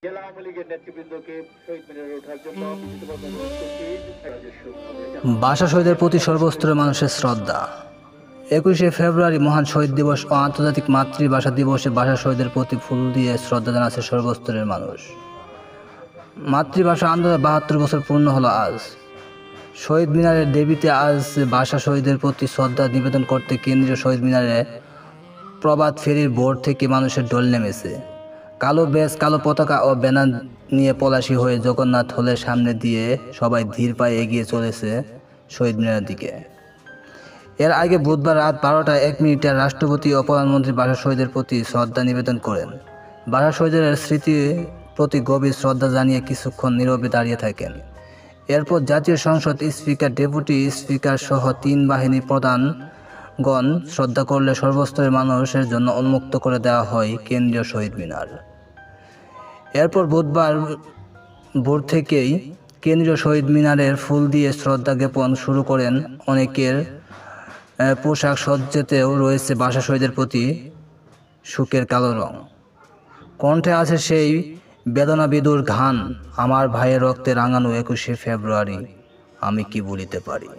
জেলা আওয়ামী লীগের নেতৃবৃন্দকে শহীদ মিনারে ওঠার জন্য ভাষা শহীদের প্রতি সর্বস্তরের মানুষের শ্রদ্ধা। 21শে ফেব্রুয়ারি মহান শহীদ দিবস ও আন্তর্জাতিক মাতৃভাষা দিবসে ভাষা শহীদের প্রতি ফুল দিয়ে শ্রদ্ধা জানাচ্ছে সর্বস্তরের মানুষ। মাতৃভাষা আন্দোলন 72 বছর পূর্ণ হলো আজ। শহীদ মিনারের দেবীতে আজ ভাষা শহীদের প্রতি শ্রদ্ধা নিবেদন করতে কেন্দ্রীয় শহীদ মিনারে প্রভাত ফেরির ভোর থেকে মানুষের ঢল নেমেছে। কালো ব্যাজ, কালো পতাকা ও ব্যানার নিয়ে পলাশী হয়ে জগন্নাথ হলের সামনে দিয়ে সবাই ধীর পায়ে এগিয়ে চলেছে শহীদ মিনারের দিকে। এর আগে বুধবার রাত 12টা 1 মিনিটে রাষ্ট্রপতি ও প্রধানমন্ত্রী ভাষা শহীদের প্রতি শ্রদ্ধা নিবেদন করেন। ভাষা শহীদের স্মৃতির প্রতি গভীর শ্রদ্ধা জানিয়ে কিছুক্ষণ নীরবে দাঁড়িয়ে থাকেন। এরপর জাতীয় সংসদ স্পিকার, ডেপুটি স্পিকার সহ 3 বাহিনী প্রধানগণ শ্রদ্ধা করলে সর্বস্তরের মানুষের জন্য উন্মুক্ত করে দেওয়া হয় কেন্দ্রীয় শহীদ মিনার। এরপর বুধবার ভোর থেকেই কেন্দ্রীয় শহীদ মিনারের ফুল দিয়ে শ্রদ্ধা জ্ঞাপন শুরু করেন। অনেকের পোশাক সজ্জাতেও রয়েছে ভাষা শহীদের প্রতি শোকের কালো রং। কণ্ঠে আছে সেই বেদনাবিধুর গান, আমার ভাইয়ের রক্তে রাঙানো 21শে ফেব্রুয়ারি, আমি কি ভুলিতে পারি।